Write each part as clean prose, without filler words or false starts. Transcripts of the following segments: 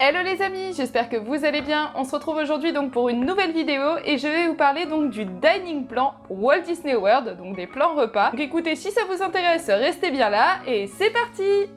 Hello les amis, j'espère que vous allez bien. On se retrouve aujourd'hui donc pour une nouvelle vidéo et je vais vous parler donc du dining plan Walt Disney World, donc des plans repas. Donc écoutez, si ça vous intéresse, restez bien là et c'est parti!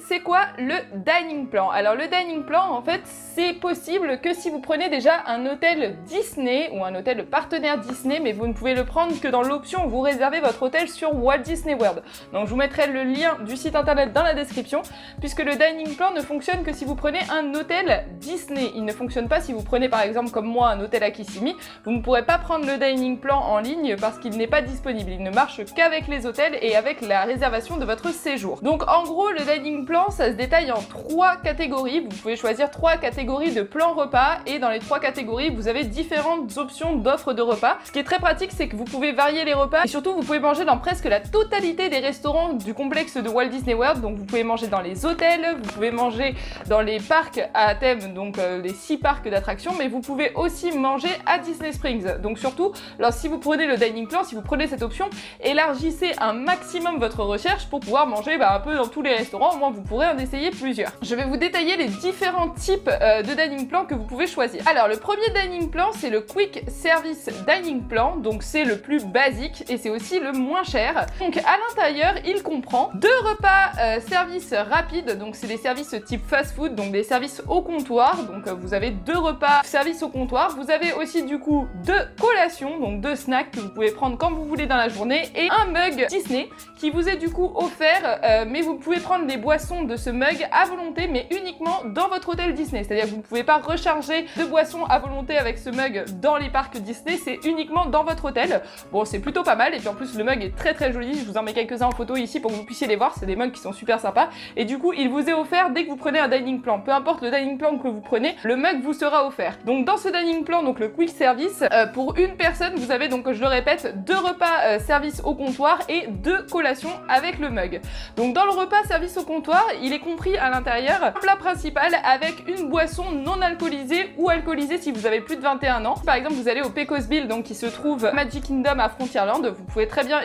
C'est quoi le dining plan? Alors le dining plan, en fait, c'est possible que si vous prenez déjà un hôtel Disney ou un hôtel partenaire Disney, mais vous ne pouvez le prendre que dans l'option où vous réservez votre hôtel sur Walt Disney World. Donc je vous mettrai le lien du site internet dans la description, puisque le dining plan ne fonctionne que si vous prenez un hôtel Disney. Il ne fonctionne pas si vous prenez par exemple comme moi un hôtel à Kissimmee. Vous ne pourrez pas prendre le dining plan en ligne parce qu'il n'est pas disponible. Il ne marche qu'avec les hôtels et avec la réservation de votre séjour. Donc en gros, le dining plan, ça se détaille en 3 catégories. Vous pouvez choisir 3 catégories de plans repas et dans les 3 catégories, vous avez différentes options d'offres de repas. Ce qui est très pratique, c'est que vous pouvez varier les repas et surtout, vous pouvez manger dans presque la totalité des restaurants du complexe de Walt Disney World. Donc vous pouvez manger dans les hôtels, vous pouvez manger dans les parcs à thème, donc les 6 parcs d'attractions, mais vous pouvez aussi manger à Disney Springs. Donc surtout, si vous prenez le dining plan, si vous prenez cette option, élargissez un maximum votre recherche pour pouvoir manger un peu dans tous les restaurants. Au moins, vous pourrez en essayer plusieurs. Je vais vous détailler les différents types de dining plan que vous pouvez choisir. Alors le premier dining plan, c'est le Quick Service Dining Plan, donc c'est le plus basique et c'est aussi le moins cher. Donc à l'intérieur, il comprend 2 repas services rapides, donc c'est des services type fast food, donc des services au comptoir, donc vous avez 2 repas services au comptoir. Vous avez aussi du coup 2 collations, donc 2 snacks que vous pouvez prendre quand vous voulez dans la journée et un mug Disney qui vous est du coup offert, mais vous pouvez prendre des boissons de ce mug à volonté, mais uniquement dans votre hôtel Disney. C'est-à-dire que vous ne pouvez pas recharger de boissons à volonté avec ce mug dans les parcs Disney, c'est uniquement dans votre hôtel. Bon, c'est plutôt pas mal, et puis en plus le mug est très très joli. Je vous en mets quelques-uns en photo ici pour que vous puissiez les voir. C'est des mugs qui sont super sympas, et du coup il vous est offert dès que vous prenez un dining plan. Peu importe le dining plan que vous prenez, le mug vous sera offert. Donc dans ce dining plan, donc le quick service, pour une personne, vous avez donc, je le répète, 2 repas service au comptoir et 2 collations avec le mug. Donc dans le repas service au comptoir, il est compris à l'intérieur un plat principal avec une boisson non alcoolisée ou alcoolisée si vous avez plus de 21 ans. Par exemple, vous allez au Pecos Bill, donc qui se trouve à Magic Kingdom à Frontierland, vous pouvez très bien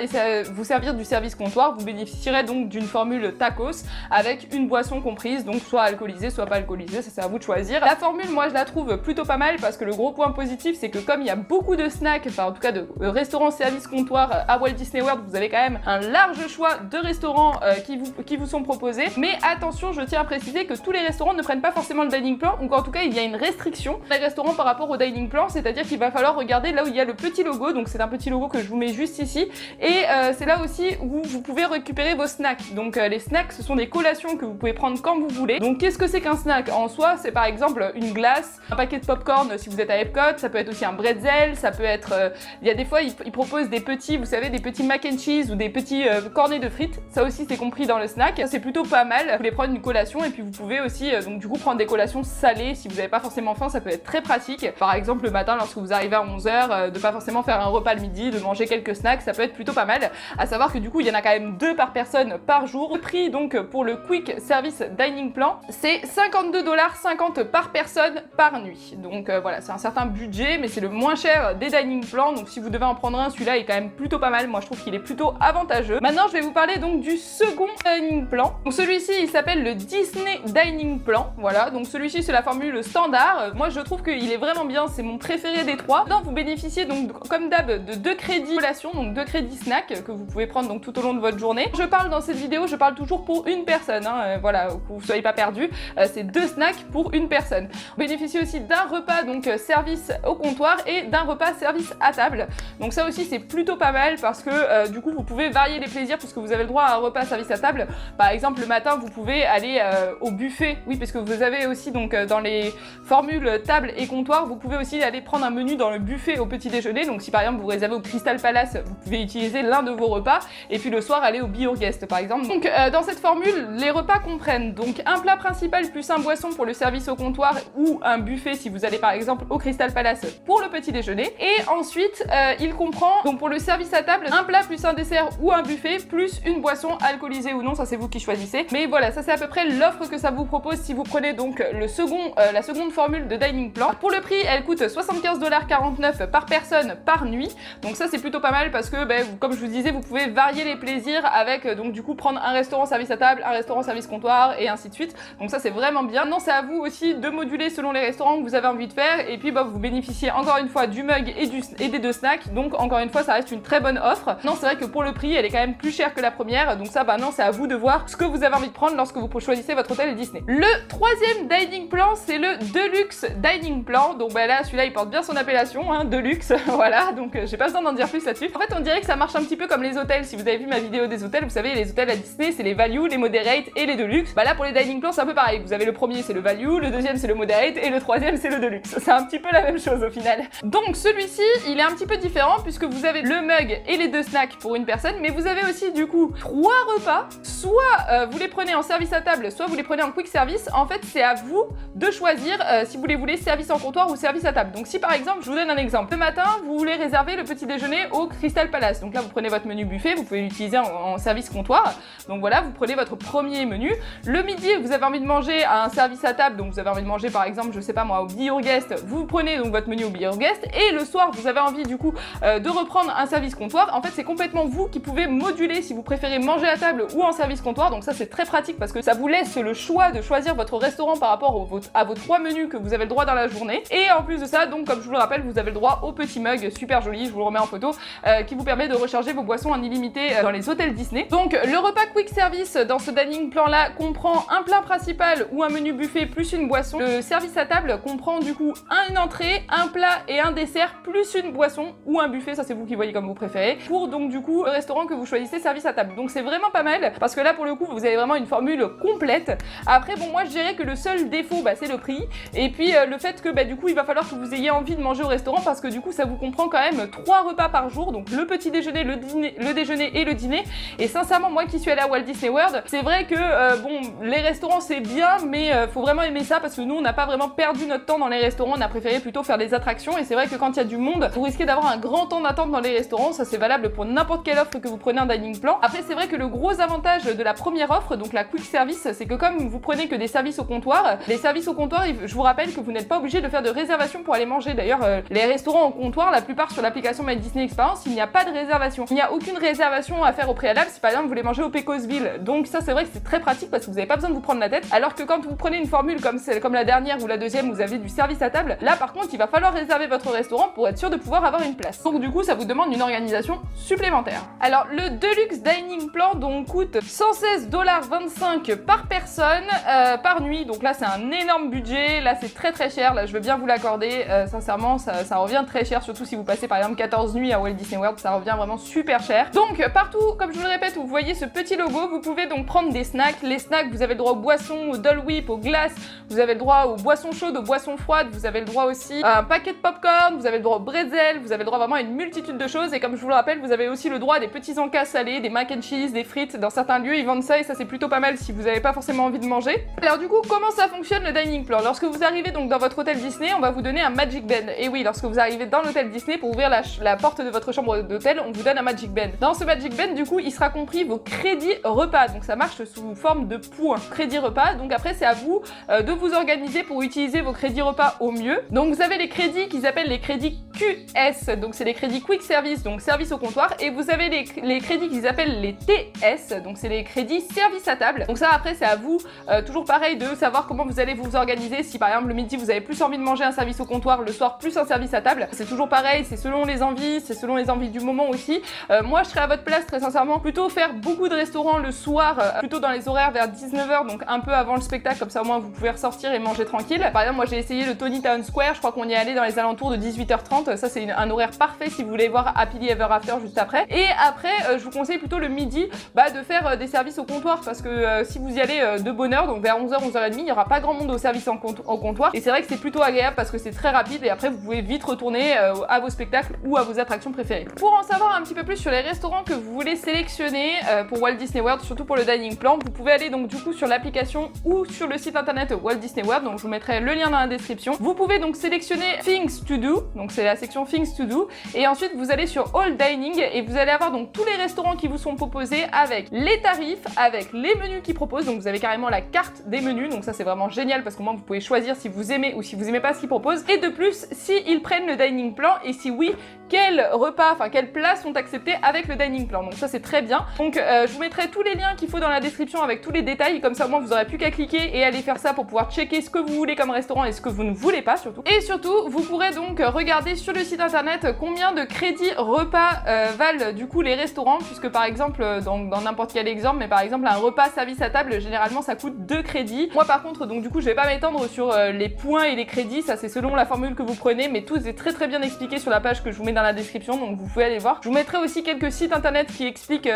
vous servir du service comptoir. Vous bénéficierez donc d'une formule tacos avec une boisson comprise, donc soit alcoolisée, soit pas alcoolisée, ça c'est à vous de choisir. La formule, moi je la trouve plutôt pas mal parce que le gros point positif, c'est que comme il y a beaucoup de snacks, enfin en tout cas de restaurants service comptoir à Walt Disney World, vous avez quand même un large choix de restaurants qui vous sont proposés. Mais attention, je tiens à préciser que tous les restaurants ne prennent pas forcément le dining plan, ou en tout cas il y a une restriction des restaurants par rapport au dining plan, c'est-à-dire qu'il va falloir regarder là où il y a le petit logo, donc c'est un petit logo que je vous mets juste ici, et c'est là aussi où vous pouvez récupérer vos snacks. Donc les snacks, ce sont des collations que vous pouvez prendre quand vous voulez. Donc qu'est-ce que c'est qu'un snack? En soi, c'est par exemple une glace, un paquet de popcorn si vous êtes à Epcot, ça peut être aussi un bretzel, ça peut être... il y a des fois, ils proposent des petits, vous savez, des petits mac and cheese ou des petits cornets de frites, ça aussi c'est compris dans le snack, c'est plutôt pas mal. Vous pouvez prendre une collation et puis vous pouvez aussi donc du coup prendre des collations salées si vous n'avez pas forcément faim, ça peut être très pratique. Par exemple le matin lorsque vous arrivez à 11h, de pas forcément faire un repas le midi, de manger quelques snacks, ça peut être plutôt pas mal. À savoir que du coup il y en a quand même 2 par personne par jour. Le prix donc pour le Quick Service Dining Plan, c'est 52,50 $ par personne par nuit. Donc voilà, c'est un certain budget, mais c'est le moins cher des dining plans. Donc si vous devez en prendre un, celui-là est quand même plutôt pas mal. Moi je trouve qu'il est plutôt avantageux. Maintenant je vais vous parler donc du second dining plan. Donc celui-ci il s'appelle le Disney Dining Plan. Voilà, donc celui-ci c'est la formule standard. Moi je trouve qu'il est vraiment bien, c'est mon préféré des 3. Maintenant vous bénéficiez donc comme d'hab de 2 crédits collation, donc 2 crédits snack que vous pouvez prendre donc tout au long de votre journée. Je parle dans cette vidéo, je parle toujours pour une personne, hein, voilà, que vous soyez pas perdus. C'est 2 snacks pour une personne. Vous bénéficiez aussi d'un repas donc service au comptoir et d'un repas service à table. Donc ça aussi c'est plutôt pas mal parce que du coup vous pouvez varier les plaisirs puisque vous avez le droit à un repas service à table. Par exemple le matin vous pouvez aller au buffet, oui parce que vous avez aussi donc dans les formules table et comptoir, vous pouvez aussi aller prendre un menu dans le buffet au petit déjeuner. Donc si par exemple vous réservez au Crystal Palace, vous pouvez utiliser l'un de vos repas et puis le soir aller au Be Your Guest par exemple. Donc dans cette formule, les repas comprennent donc un plat principal plus un boisson pour le service au comptoir ou un buffet si vous allez par exemple au Crystal Palace pour le petit déjeuner. Et ensuite, il comprend donc pour le service à table un plat plus un dessert ou un buffet plus une boisson alcoolisée ou non, ça c'est vous qui choisissez. Mais voilà, ça c'est à peu près l'offre que ça vous propose si vous prenez donc la seconde formule de dining plan. Pour le prix, elle coûte 75,49 $ par personne par nuit. Donc ça c'est plutôt pas mal parce que comme je vous disais, vous pouvez varier les plaisirs avec donc du coup prendre un restaurant service à table, un restaurant service comptoir et ainsi de suite. Donc ça c'est vraiment bien. Non, c'est à vous aussi de moduler selon les restaurants que vous avez envie de faire et puis vous bénéficiez encore une fois du mug et des 2 snacks. Donc encore une fois, ça reste une très bonne offre. Non, c'est vrai que pour le prix, elle est quand même plus chère que la première. Donc ça, non, c'est à vous de voir ce que vous avez envie de prendre lorsque vous choisissez votre hôtel Disney. Le troisième dining plan, c'est le Deluxe Dining Plan. Donc là, celui-là, il porte bien son appellation, hein, Deluxe. Voilà, donc j'ai pas besoin d'en dire plus là-dessus. En fait, on dirait que ça marche un petit peu comme les hôtels. Si vous avez vu ma vidéo des hôtels, vous savez, les hôtels à Disney, c'est les value, les moderate et les deluxe. Là, pour les dining plans, c'est un peu pareil. Vous avez le premier, c'est le value, le deuxième, c'est le moderate et le troisième, c'est le deluxe. C'est un petit peu la même chose au final. Donc celui-ci, il est un petit peu différent puisque vous avez le mug et les 2 snacks pour une personne, mais vous avez aussi du coup 3 repas. Soit vous les prenez en service à table, soit vous les prenez en quick service. En fait, c'est à vous de choisir si vous les voulez service en comptoir ou service à table. Donc si par exemple, je vous donne un exemple. Le matin, vous voulez réserver le petit déjeuner au Crystal Palace. Donc là, vous prenez votre menu buffet, vous pouvez l'utiliser en service comptoir. Donc voilà, vous prenez votre premier menu. Le midi, vous avez envie de manger à un service à table, donc vous avez envie de manger par exemple, je sais pas moi, au Be Your Guest, vous prenez donc votre menu au Be Your Guest. Et le soir, vous avez envie du coup de reprendre un service comptoir. En fait, c'est complètement vous qui pouvez moduler si vous préférez manger à table ou en service comptoir. Donc ça, c'est très pratique parce que ça vous laisse le choix de choisir votre restaurant par rapport à vos 3 menus que vous avez le droit dans la journée. Et en plus de ça, donc comme je vous le rappelle, vous avez le droit au petit mug super joli, je vous le remets en photo, qui vous permet de recharger vos boissons en illimité dans les hôtels Disney. Donc le repas quick service dans ce dining plan là comprend un plat principal ou un menu buffet plus une boisson. Le service à table comprend du coup une entrée, un plat et un dessert plus une boisson ou un buffet, ça c'est vous qui voyez comme vous préférez, pour donc du coup le restaurant que vous choisissez service à table. Donc c'est vraiment pas mal parce que là pour le coup vous avez vraiment une formule complète. Après bon, moi je dirais que le seul défaut c'est le prix et puis le fait que du coup il va falloir que vous ayez envie de manger au restaurant parce que du coup ça vous comprend quand même 3 repas par jour, donc le petit déjeuner, le déjeuner et le dîner. Et sincèrement, moi qui suis allée à Walt Disney World, c'est vrai que les restaurants c'est bien, mais faut vraiment aimer ça parce que nous on n'a pas vraiment perdu notre temps dans les restaurants, on a préféré plutôt faire des attractions. Et c'est vrai que quand il y a du monde, vous risquez d'avoir un grand temps d'attente dans les restaurants. Ça c'est valable pour n'importe quelle offre que vous prenez un dining plan. Après c'est vrai que le gros avantage de la première offre, donc la quick service, c'est que comme vous prenez que des services au comptoir, les services au comptoir, je vous rappelle que vous n'êtes pas obligé de faire de réservation pour aller manger. D'ailleurs les restaurants au comptoir, la plupart sur l'application My Disney Experience, il n'y a pas de réservation. Il n'y a aucune réservation à faire au préalable si par exemple vous voulez manger au Pecosville. Donc ça c'est vrai que c'est très pratique parce que vous n'avez pas besoin de vous prendre la tête. Alors que quand vous prenez une formule comme la dernière ou la deuxième, vous avez du service à table. Là par contre il va falloir réserver votre restaurant pour être sûr de pouvoir avoir une place. Donc du coup ça vous demande une organisation supplémentaire. Alors le Deluxe Dining Plan donc coûte 116,25 $ par personne par nuit. Donc là c'est un énorme budget. Là c'est très cher. Là je veux bien vous l'accorder. Sincèrement ça revient très cher, surtout si vous passez par exemple 14 nuits à Walt Disney World, ça revient vraiment super cher. Donc partout, comme je vous le répète, où vous voyez ce petit logo, vous pouvez donc prendre des snacks. Les snacks, vous avez le droit aux boissons, au Dole Whip, aux glaces, vous avez le droit aux boissons chaudes, aux boissons froides, vous avez le droit aussi à un paquet de popcorn, vous avez le droit au bretzel, vous avez le droit vraiment à une multitude de choses. Et comme je vous le rappelle, vous avez aussi le droit à des petits encas salés, des mac and cheese, des frites. Dans certains lieux, ils vendent ça et ça c'est plutôt pas mal si vous n'avez pas forcément envie de manger. Alors du coup, comment ça fonctionne le dining plan? Lorsque vous arrivez donc dans votre hôtel Disney, on va vous donner un Magic Band. Et oui, lorsque vous arrivez dans l'hôtel Disney, pour ouvrir la porte de votre chambre d'hôtel, on vous donne un Magic Band. Dans ce Magic Band, du coup, il sera compris vos crédits repas. Donc ça marche sous forme de points. Crédit repas. Donc après, c'est à vous de vous organiser pour utiliser vos crédits repas au mieux. Donc vous avez les crédits qu'ils appellent les crédits QS. Donc c'est les crédits Quick Service, donc service au comptoir. Et vous avez les crédits qu'ils appellent les TS. Donc c'est les crédits service à table. Donc ça après, c'est à vous, toujours pareil, de savoir comment vous allez vous organiser. Si par exemple le midi, vous avez plus envie de manger un service au comptoir, le soir plus un service à table. C'est toujours pareil, c'est selon les envies, c'est selon les envies du moment aussi. Moi je serais à votre place très sincèrement plutôt faire beaucoup de restaurants le soir, plutôt dans les horaires vers 19 h, donc un peu avant le spectacle, comme ça au moins vous pouvez ressortir et manger tranquille. Par exemple moi j'ai essayé le Tony Town Square, je crois qu'on y est allé dans les alentours de 18 h 30 50. Ça c'est un horaire parfait si vous voulez voir Happily Ever After juste après. Et après je vous conseille plutôt le midi de faire des services au comptoir, parce que si vous y allez de bonne heure, donc vers 11h, 11h30, il n'y aura pas grand monde au service au comptoir, et c'est vrai que c'est plutôt agréable parce que c'est très rapide et après vous pouvez vite retourner à vos spectacles ou à vos attractions préférées. Pour en savoir un petit peu plus sur les restaurants que vous voulez sélectionner pour Walt Disney World, surtout pour le dining plan, vous pouvez aller donc du coup sur l'application ou sur le site internet Walt Disney World, donc je vous mettrai le lien dans la description. Vous pouvez donc sélectionner Things to Do, donc c'est la section Things to Do, et ensuite vous allez sur All Dining et vous allez avoir donc tous les restaurants qui vous sont proposés avec les tarifs, avec les menus qu'ils proposent, donc vous avez carrément la carte des menus, donc ça c'est vraiment génial parce qu'au moins vous pouvez choisir si vous aimez ou si vous aimez pas ce qu'ils proposent, et de plus si ils prennent le dining plan, et si oui, quels repas, enfin quels plats sont acceptés avec le dining plan, donc ça c'est très bien. Donc je vous mettrai tous les liens qu'il faut dans la description avec tous les détails, comme ça au moins vous aurez plus qu'à cliquer et aller faire ça pour pouvoir checker ce que vous voulez comme restaurant et ce que vous ne voulez pas surtout. Et surtout vous pourrez donc regarder sur le site internet combien de crédits repas valent du coup les restaurants, puisque par exemple dans n'importe quel exemple, mais par exemple un repas service à table généralement ça coûte 2 crédits. Moi par contre donc du coup je vais pas m'étendre sur les points et les crédits, ça c'est selon la formule que vous prenez, mais tout est très bien expliqué sur la page que je vous mets dans la description, donc vous pouvez aller voir. Je vous mettrai aussi quelques sites internet qui expliquent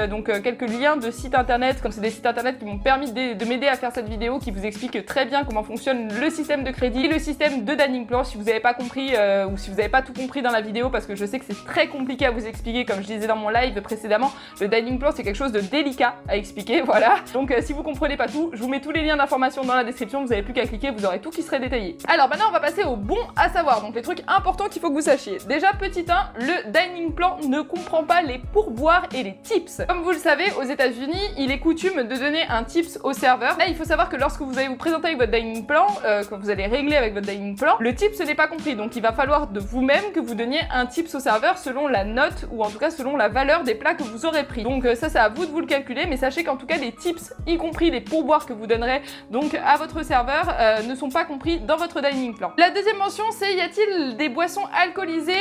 quelques liens de sites internet, comme c'est des sites internet qui m'ont permis de m'aider à faire cette vidéo, qui vous expliquent très bien comment fonctionne le système de crédit et le système de dining plan si vous n'avez pas compris ou si vous n'avez pas tout compris dans la vidéo, parce que je sais que c'est très compliqué à vous expliquer, comme je disais dans mon live précédemment, le dining plan c'est quelque chose de délicat à expliquer, voilà. Donc si vous comprenez pas tout, je vous mets tous les liens d'information dans la description, vous n'avez plus qu'à cliquer, vous aurez tout qui serait détaillé. Alors maintenant on va passer au bon à savoir, donc les trucs importants qu'il faut que vous sachiez. Déjà petit 1, le dining plan ne comprend pas les pourboires et les tips. Comme vous le savez, aux États-Unis, il est coutume de donner un tips au serveur. Là, il faut savoir que lorsque vous allez vous présenter avec votre dining plan, quand vous allez régler avec votre dining plan, le tips n'est pas compris. Donc, il va falloir de vous-même que vous donniez un tips au serveur selon la note ou en tout cas selon la valeur des plats que vous aurez pris. Donc, ça, c'est à vous de vous le calculer, mais sachez qu'en tout cas, les tips, y compris les pourboires que vous donnerez donc à votre serveur, ne sont pas compris dans votre dining plan. La deuxième mention, c'est y a-t-il des boissons alcoolisées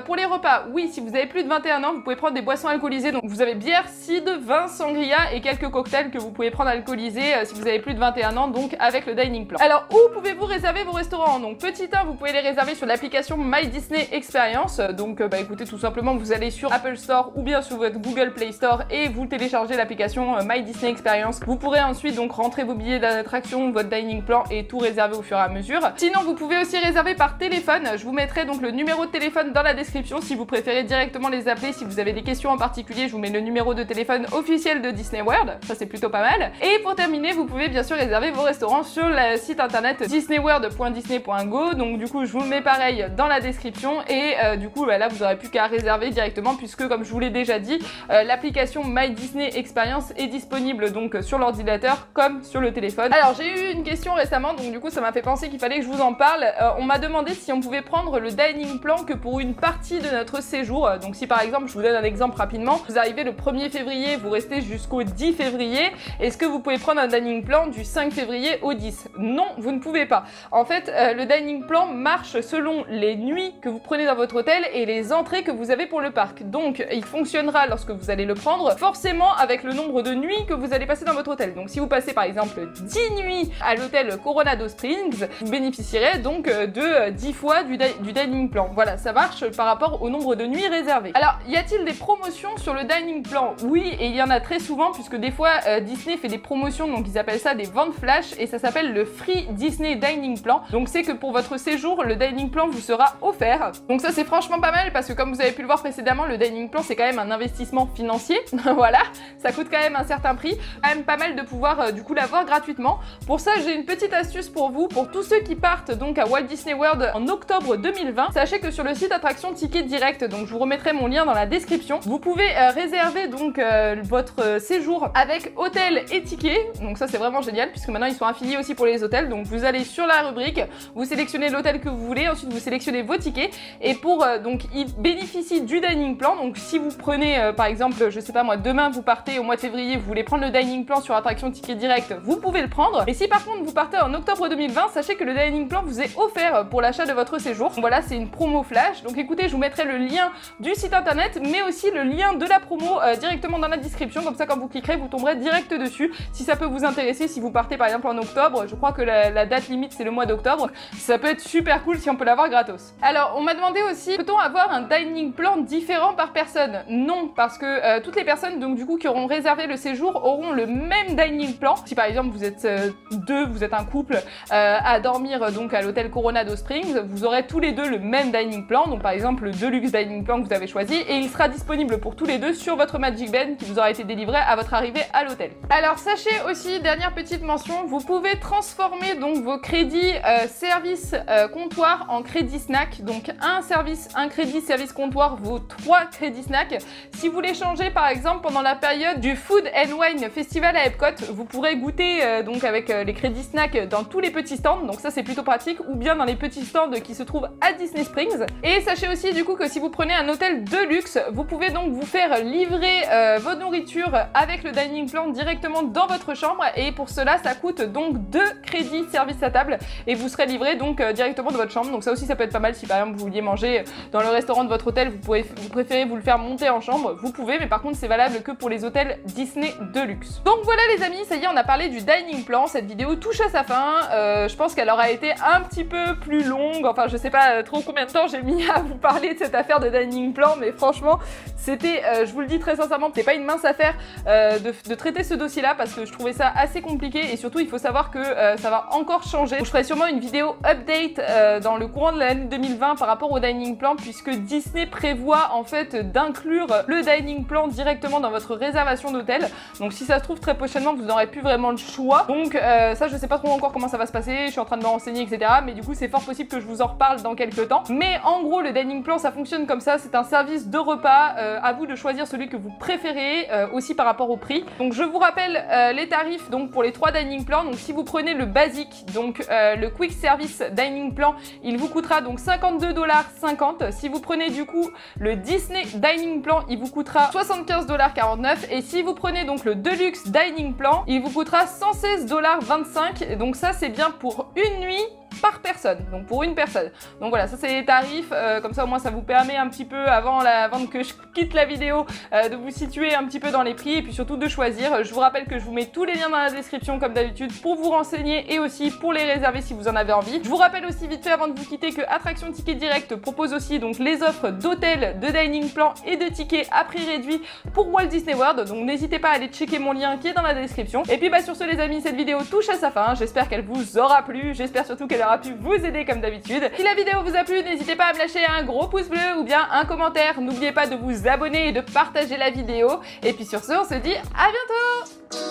pour les repas? Oui, si vous avez plus de 21 ans, vous pouvez prendre des boissons alcoolisées. Donc, vous avez bière, cidre, vin, sangria et quelques cocktails que vous pouvez prendre alcoolisés si vous avez plus de 21 ans, donc avec le dining plan. Alors, où pouvez-vous réserver vos restaurants? Donc, petit 1, vous pouvez les réserver sur l'application My Disney Experience. Donc, écoutez, tout simplement, vous allez sur Apple Store ou bien sur votre Google Play Store et vous téléchargez l'application My Disney Experience. Vous pourrez ensuite donc rentrer vos billets d'attraction, votre dining plan et tout réserver au fur et à mesure. Sinon, vous pouvez aussi réserver par téléphone. Je vous mettrai donc le numéro de téléphone dans la description si vous préférez directement les appeler. Si vous avez des questions en particulier, je vous mets le numéro de téléphone officiel de Disney World. Ça, c'est plutôt pas mal. Et pour terminer, vous pouvez bien sûr réserver vos restaurants sur le site internet disneyworld.disney.go. Donc du coup, je vous le mets pareil dans la description et du coup, là, vous n'aurez plus qu'à réserver directement puisque, comme je vous l'ai déjà dit, l'application My Disney Experience est disponible donc sur l'ordinateur comme sur le téléphone. Alors, j'ai eu une question récemment, donc du coup, ça m'a fait penser qu'il fallait que je vous en parle. On m'a demandé si on pouvait prendre le dining plan que pour une partie de notre séjour. Donc si par exemple, je vous donne un exemple rapidement, vous arrivez le 1er février, vous restez jusqu'au 10 février, est-ce que vous pouvez prendre un dining plan du 5 février au 10? Non, vous ne pouvez pas. En fait, le dining plan marche selon les nuits que vous prenez dans votre hôtel et les entrées que vous avez pour le parc. Donc, il fonctionnera lorsque vous allez le prendre, forcément avec le nombre de nuits que vous allez passer dans votre hôtel. Donc, si vous passez par exemple 10 nuits à l'hôtel Coronado Springs, vous bénéficierez donc de 10 fois du dining plan. Voilà, ça marche par rapport au nombre de nuits réservées. Alors, y a-t-il des promotions sur le dining plan? Oui, et il y en a très souvent, puisque des fois Disney fait des promotions, donc ils appellent ça des ventes flash, et ça s'appelle le Free Disney Dining Plan. Donc c'est que pour votre séjour, le dining plan vous sera offert. Donc ça c'est franchement pas mal, parce que comme vous avez pu le voir précédemment, le dining plan c'est quand même un investissement financier. Voilà, ça coûte quand même un certain prix. Quand même pas mal de pouvoir du coup l'avoir gratuitement. Pour ça, j'ai une petite astuce pour vous, pour tous ceux qui partent donc à Walt Disney World en octobre 2020. Sachez que sur le site attraction Ticket Direct, donc je vous remettrai mon lien dans la description, vous pouvez réserver donc votre séjour avec hôtel et ticket. Donc ça c'est vraiment génial, puisque maintenant ils sont affiliés aussi pour les hôtels. Donc vous allez sur la rubrique, vous sélectionnez l'hôtel que vous voulez, ensuite vous sélectionnez vos tickets, et pour donc ils bénéficient du dining plan. Donc si vous prenez par exemple, je sais pas moi, demain vous partez au mois de février, vous voulez prendre le dining plan sur attraction ticket direct, vous pouvez le prendre. Et si par contre vous partez en octobre 2020, sachez que le dining plan vous est offert pour l'achat de votre séjour. Donc voilà, c'est une promo flash. Donc écoutez, je vous mettrai le lien du site internet, mais aussi le lien de la promo directement dans la description. Comme ça, quand vous cliquerez, vous tomberez direct dessus. Si ça peut vous intéresser, si vous partez par exemple en octobre, je crois que la date limite c'est le mois d'octobre, ça peut être super cool si on peut l'avoir gratos. Alors, on m'a demandé aussi, peut-on avoir un dining plan différent par personne? Non, parce que toutes les personnes donc du coup qui auront réservé le séjour auront le même dining plan. Si par exemple vous êtes deux, vous êtes un couple à dormir donc à l'hôtel Coronado Springs, vous aurez tous les deux le même dining plan. Donc par exemple le Deluxe Dining Plan que vous avez choisi, et il sera disponible pour tous les deux sur votre Magic Bed qui vous aura été délivré à votre arrivée à l'hôtel. Alors sachez aussi, dernière petite mention, vous pouvez transformer donc vos crédits service comptoir en crédit snack. Donc un crédit service comptoir vaut 3 crédits snack. Si vous les changez par exemple pendant la période du Food and Wine Festival à Epcot, vous pourrez goûter donc avec les crédits snack dans tous les petits stands, donc ça c'est plutôt pratique, ou bien dans les petits stands qui se trouvent à Disney Springs. Et sachez aussi du coup que si vous prenez un hôtel de luxe, vous pouvez donc vous faire livrer votre nourriture avec le dining plan directement dans votre chambre, et pour cela ça coûte donc 2 crédits service à table et vous serez livré donc directement de votre chambre. Donc ça aussi ça peut être pas mal si par exemple vous vouliez manger dans le restaurant de votre hôtel, vous préférez vous le faire monter en chambre, vous pouvez, mais par contre c'est valable que pour les hôtels Disney de luxe. Donc voilà les amis, ça y est, on a parlé du dining plan, cette vidéo touche à sa fin. Je pense qu'elle aura été un petit peu plus longue, enfin je sais pas trop combien de temps j'ai mis à vous parler de cette affaire de dining plan, mais franchement c'était, je vous le dis très sincèrement, c'était pas une mince affaire de traiter ce dossier là, parce que je trouvais ça assez compliqué, et surtout il faut savoir que ça va encore changer. Donc, je ferai sûrement une vidéo update dans le courant de l'année 2020 par rapport au dining plan, puisque Disney prévoit en fait d'inclure le dining plan directement dans votre réservation d'hôtel. Donc si ça se trouve très prochainement vous n'aurez plus vraiment le choix. Donc ça je sais pas trop encore comment ça va se passer, je suis en train de me renseigner etc. Mais du coup c'est fort possible que je vous en reparle dans quelques temps. Mais en gros le dining plan ça fonctionne comme ça, c'est un service de repas, à vous de choisir celui que vous préférez, aussi par rapport au prix. Donc je vous rappelle les tarifs donc pour les 3 dining plans. Donc si vous prenez le basique, donc le quick service dining plan, il vous coûtera donc 52,50 $. Si vous prenez du coup le Disney dining plan, il vous coûtera 75,49 $. Et si vous prenez donc le Deluxe dining plan, il vous coûtera 116,25 $. Donc ça c'est bien pour une nuit par personne, donc pour une personne. Donc voilà, ça c'est les tarifs, comme ça au moins ça vous permet un petit peu avant que je quitte la vidéo de vous situer un petit peu dans les prix, et puis surtout de choisir. Je vous rappelle que je vous mets tous les liens dans la description comme d'habitude pour vous renseigner et aussi pour les réserver si vous en avez envie. Je vous rappelle aussi vite fait avant de vous quitter que Attraction Ticket Direct propose aussi donc les offres d'hôtel, de dining plan et de tickets à prix réduit pour Walt Disney World, donc n'hésitez pas à aller checker mon lien qui est dans la description. Et puis bah sur ce les amis, cette vidéo touche à sa fin, j'espère qu'elle vous aura plu, j'espère surtout qu'elle aura pu vous aider comme d'habitude. Si la vidéo vous a plu, n'hésitez pas à me lâcher un gros pouce bleu ou bien un commentaire. N'oubliez pas de vous abonner et de partager la vidéo. Et puis sur ce, on se dit à bientôt!